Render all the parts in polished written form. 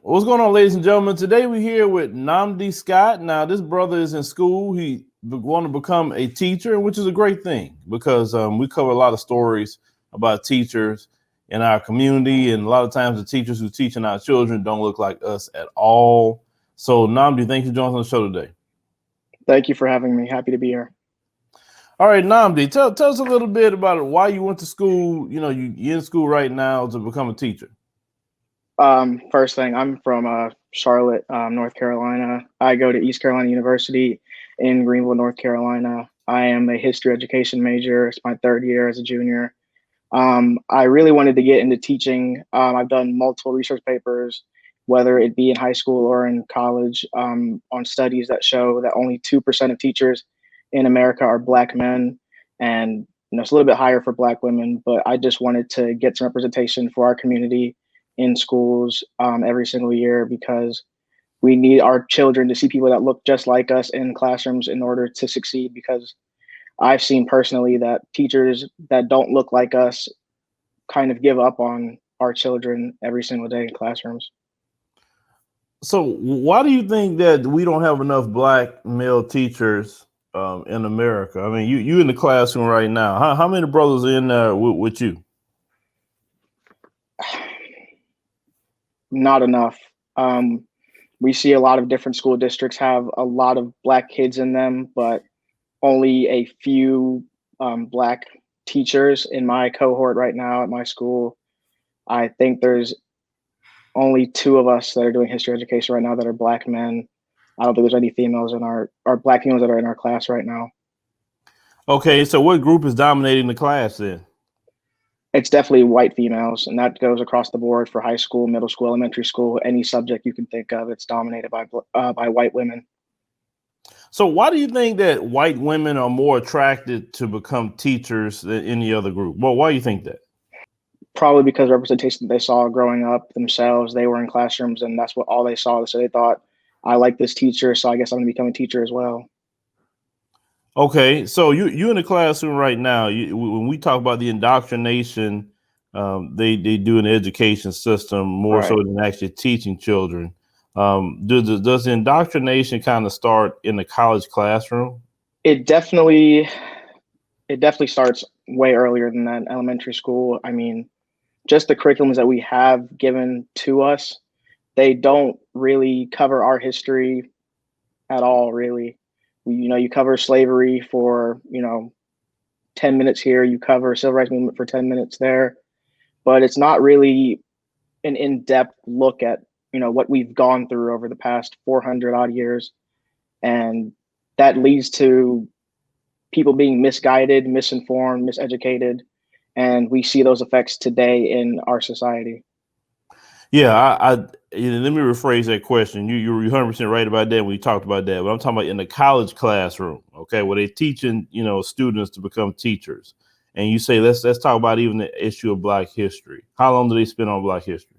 What's going on, ladies and gentlemen? Today we're here with Nnamdi Scott. Now, this brother is in school. He want to become a teacher, which is a great thing because we cover a lot of stories about teachers in our community, and a lot of times the teachers who teaching our children don't look like us at all. So, Nnamdi, thank you for joining us on the show today. Thank you for having me. Happy to be here. All right, Nnamdi, tell us a little bit about why you went to school. You know, you're in school right now to become a teacher. First thing, I'm from Charlotte, North Carolina. I go to East Carolina University in Greenville, North Carolina. I am a history education major. It's my third year as a junior. I really wanted to get into teaching. I've done multiple research papers, whether it be in high school or in college, on studies that show that only 2% of teachers in America are Black men. And it's a little bit higher for Black women, but I just wanted to get some representation for our community in schools every single year, because we need our children to see people that look just like us in classrooms in order to succeed. Because I've seen personally that teachers that don't look like us kind of give up on our children every single day in classrooms. So why do you think that we don't have enough Black male teachers in America? I mean, you in the classroom right now. How many brothers are in there with you? Not enough. We see a lot of different school districts have a lot of Black kids in them, but only a few Black teachers in my cohort right now at my school. I think there's only 2 of us that are doing history education right now that are Black men. I don't think there's any females in our Black females that are in our class right now. Okay, so what group is dominating the class then? It's definitely white females, and that goes across the board for high school, middle school, elementary school, any subject you can think of. It's dominated by white women. So why do you think that white women are more attracted to become teachers than any other group? Well, why do you think that? Probably because representation that they saw growing up themselves. They were in classrooms, and that's all they saw. So they thought, I like this teacher, so I guess I'm going to become a teacher as well. Okay, so you in the classroom right now. When we talk about the indoctrination, they do in the education system more so than actually teaching children. Does the indoctrination kind of start in the college classroom? It definitely starts way earlier than that in elementary school. I mean, just the curriculums that we have given to us, they don't really cover our history at all, really. You cover slavery for 10 minutes here, you cover civil rights movement for 10 minutes there, but it's not really an in-depth look at what we've gone through over the past 400 odd years. And that leads to people being misguided, misinformed, miseducated, and we see those effects today in our society. Yeah, let me rephrase that question. You're 100% right about that when we talked about that, but I'm talking about in the college classroom, okay, where they're teaching, students to become teachers. And you say, let's talk about even the issue of Black history. How long do they spend on Black history?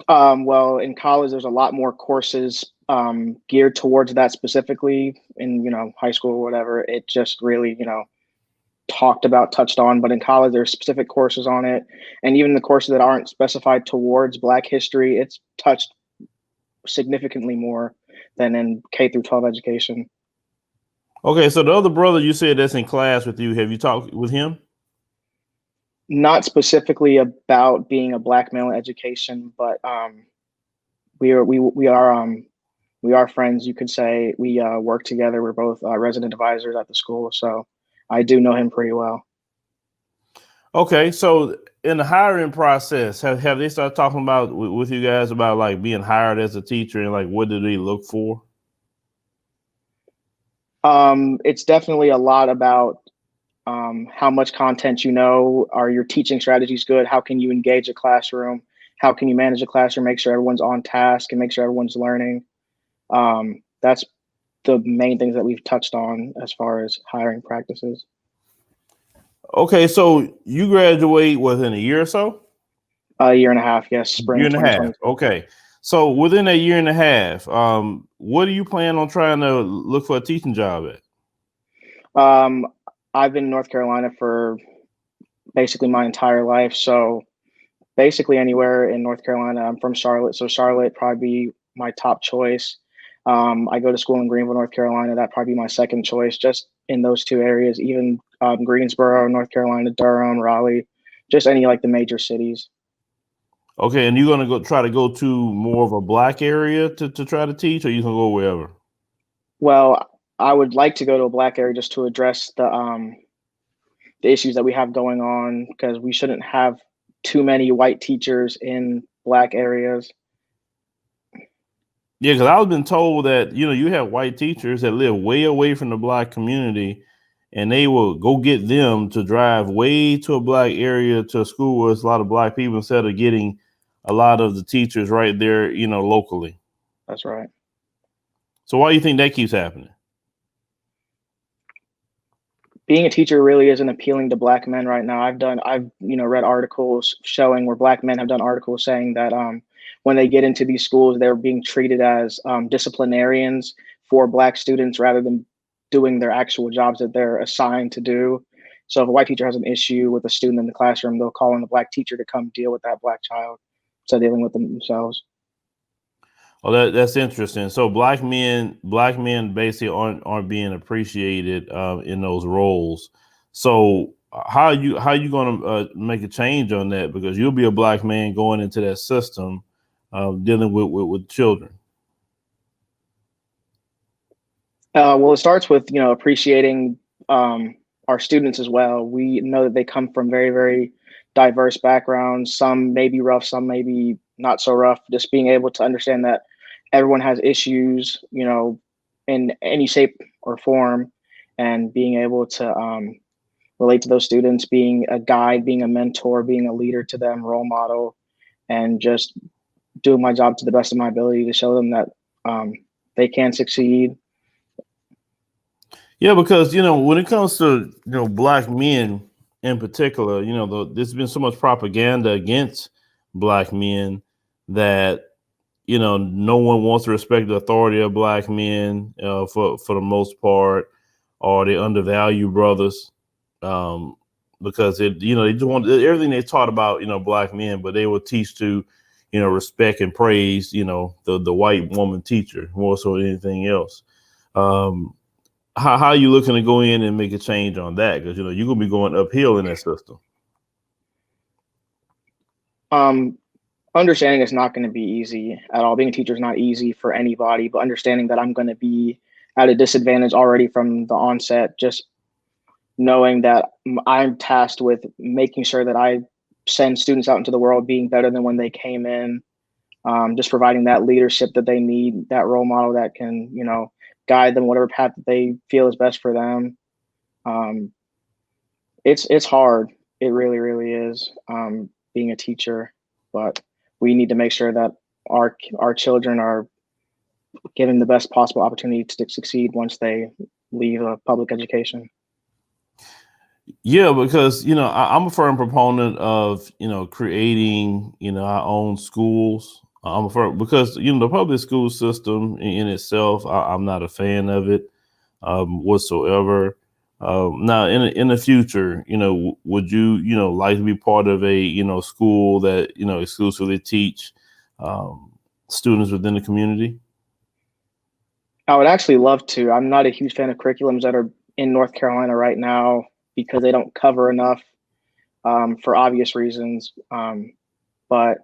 Well, in college, there's a lot more courses geared towards that specifically. In high school or whatever, it just really touched on, but in college there's specific courses on it, and even the courses that aren't specified towards Black history, it's touched significantly more than in K through 12 education. Okay, so the other brother you said that's in class with you, have you talked with him? Not specifically about being a Black male in education, but we are friends, you could say. We work together. We're both resident advisors at the school, so I do know him pretty well. Okay, so in the hiring process, have they started talking about with you guys about like being hired as a teacher, and like what do they look for? It's definitely a lot about how much content are your teaching strategies good? How can you engage a classroom? How can you manage a classroom, make sure everyone's on task and make sure everyone's learning? That's the main things that we've touched on as far as hiring practices. Okay, so you graduate within a year or so? A year and a half, yes, spring. Year and a half. Okay, so within a year and a half, what do you plan on trying to look for a teaching job at? I've been in North Carolina for basically my entire life, so Basically anywhere in North Carolina. I'm from Charlotte, so Charlotte probably be my top choice. I go to school in Greenville, North Carolina. That'd probably be my second choice, just in those two areas. Even Greensboro, North Carolina, Durham, Raleigh, just any like the major cities. Okay, and you're gonna try to go to more of a black area to try to teach, or you can go wherever? Well, I would like to go to a black area just to address the issues that we have going on, because we shouldn't have too many white teachers in black areas. Yeah, because I've been told that you have white teachers that live way away from the black community, and they will go get them to drive way to a black area to a school where there's a lot of black people instead of getting a lot of the teachers right there, locally. That's right. So why do you think that keeps happening? Being a teacher really isn't appealing to black men right now. I've read articles showing where black men have done articles saying that when they get into these schools, they're being treated as disciplinarians for black students rather than doing their actual jobs that they're assigned to do. So if a white teacher has an issue with a student in the classroom, they'll call in a black teacher to come deal with that black child instead of dealing with them themselves. Oh, that's interesting. So black men basically aren't being appreciated in those roles. So how you going to make a change on that? Because you'll be a black man going into that system, dealing with children. Well, it starts with appreciating our students as well. We know that they come from very, very diverse backgrounds. Some may be rough, some may be not so rough. Just being able to understand that everyone has issues, in any shape or form, and being able to relate to those students, being a guide, being a mentor, being a leader to them, role model, and just doing my job to the best of my ability to show them that they can succeed. Yeah, because when it comes to black men in particular, there's been so much propaganda against black men that no one wants to respect the authority of black men for the most part, or they undervalue brothers because they just want everything they taught about black men, but they will teach to respect and praise the white woman teacher more so than anything else. How are you looking to go in and make a change on that? Because you're gonna be going uphill in that system. Understanding it's not going to be easy at all. Being a teacher is not easy for anybody, but understanding that I'm going to be at a disadvantage already from the onset, just knowing that I'm tasked with making sure that I send students out into the world being better than when they came in, just providing that leadership that they need, that role model that can, guide them whatever path that they feel is best for them. It's hard. It really, really is, being a teacher, but we need to make sure that our children are given the best possible opportunity to succeed once they leave public education. Yeah, because I'm a firm proponent of creating our own schools. I'm a firm because the public school system in itself, I'm not a fan of it whatsoever. Now, in the future, would you like to be part of a school that exclusively teach students within the community? I would actually love to. I'm not a huge fan of curriculums that are in North Carolina right now because they don't cover enough, for obvious reasons. But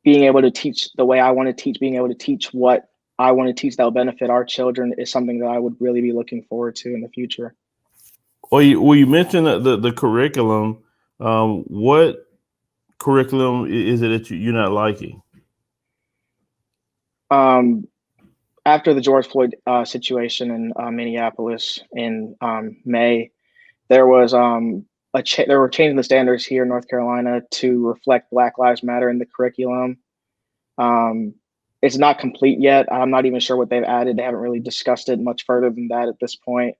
being able to teach the way I want to teach, being able to teach what I want to teach that will benefit our children is something that I would really be looking forward to in the future. Well, you mentioned the curriculum. What curriculum is it that you're not liking? After the George Floyd situation in Minneapolis in May, there was they were changing the standards here in North Carolina to reflect Black Lives Matter in the curriculum. It's not complete yet. I'm not even sure what they've added. They haven't really discussed it much further than that at this point.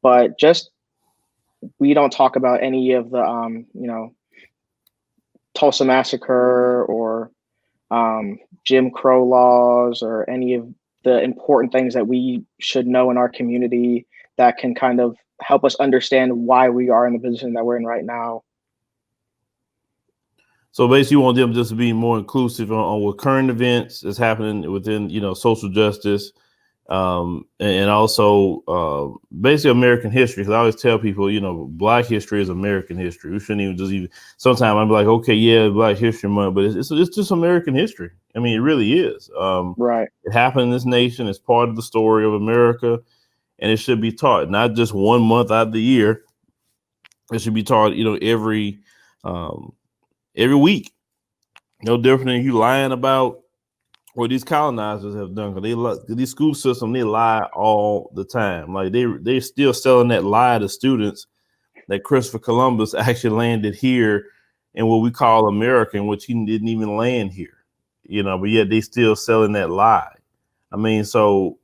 But just we don't talk about any of the Tulsa massacre or Jim Crow laws or any of the important things that we should know in our community that can kind of help us understand why we are in the position that we're in right now. So basically, you want them just to be more inclusive on what current events is happening within, social justice, and also basically American history. Because I always tell people, Black history is American history. We shouldn't even. Sometimes I'm like, okay, yeah, Black History Month, but it's just American history. I mean, it really is. Right. It happened in this nation. It's part of the story of America, and it should be taught not just 1 month out of the year. It should be taught, every week. No different than you lying about what these colonizers have done. Because these school systems, they lie all the time. Like they're still selling that lie to students that Christopher Columbus actually landed here in what we call America, in which he didn't even land here. But yet they still selling that lie. I mean, so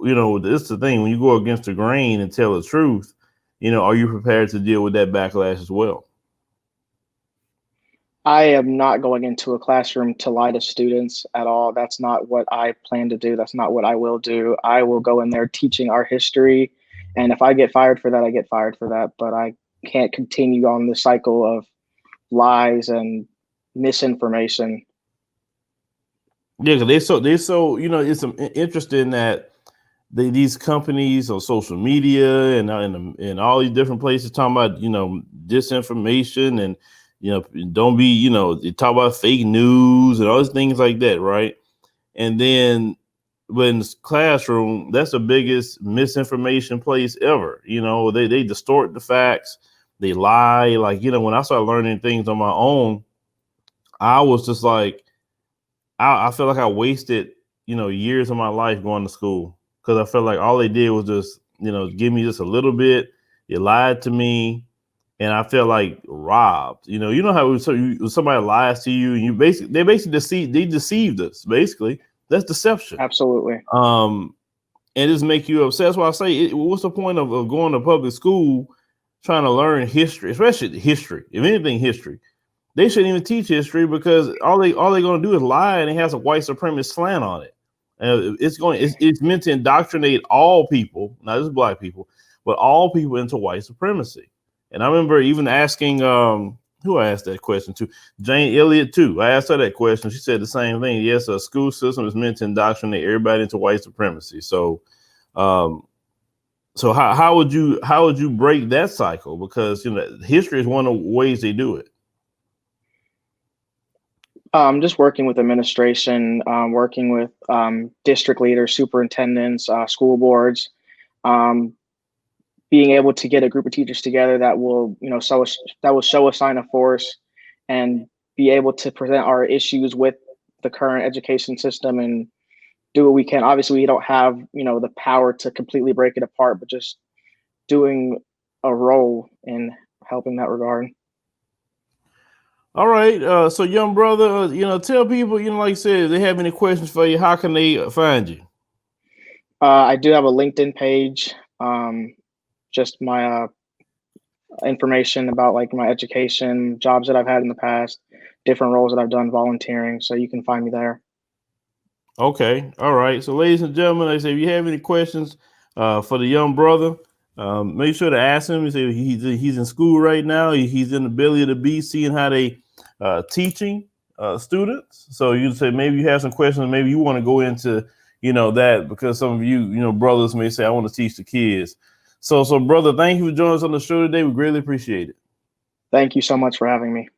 this is the thing. When you go against the grain and tell the truth, are you prepared to deal with that backlash as well? I am not going into a classroom to lie to students at all. That's not what I plan to do. That's not what I will do. I will go in there teaching our history. And if I get fired for that, I get fired for that. But I can't continue on the cycle of lies and misinformation. Yeah, because it's interesting that these companies on social media and all these different places talking about disinformation and don't be they talk about fake news and all these things like that, right? And then when classroom, that's the biggest misinformation place ever. They distort the facts, they lie. Like when I started learning things on my own, I was just like, I feel like I wasted years of my life going to school, because I felt like all they did was just give me just a little bit. They lied to me, and I felt like robbed. You know how somebody lies to you, and they basically deceived us. Basically, that's deception. Absolutely. And just make you upset. That's why I say, what's the point of going to public school trying to learn history, especially history? If anything, history. They shouldn't even teach history, because all they're going to do is lie, and it has a white supremacist slant on it. It's meant to indoctrinate all people, not just Black people, but all people into white supremacy. And I remember even asking who I asked that question to, Jane Elliott too. I asked her that question. She said the same thing. Yes, a school system is meant to indoctrinate everybody into white supremacy. So, how would you break that cycle? Because history is one of the ways they do it. Just working with administration, working with district leaders, superintendents, school boards, being able to get a group of teachers together that will, show a sign of force and be able to present our issues with the current education system and do what we can. Obviously, we don't have, the power to completely break it apart, but just doing a role in helping that regard. All right. So young brother, tell people, like I said, if they have any questions for you, how can they find you? I do have a LinkedIn page. Just my information about like my education, jobs that I've had in the past, different roles that I've done, volunteering. So you can find me there. Okay. All right. So ladies and gentlemen, like I say, if you have any questions for the young brother, make sure to ask him. Say he's in school right now. He's in the belly of the beast, seeing how they teaching students. So you say maybe you have some questions. Maybe you want to go into that, because some of you brothers may say, I want to teach the kids. So brother, thank you for joining us on the show today. We greatly appreciate it. Thank you so much for having me.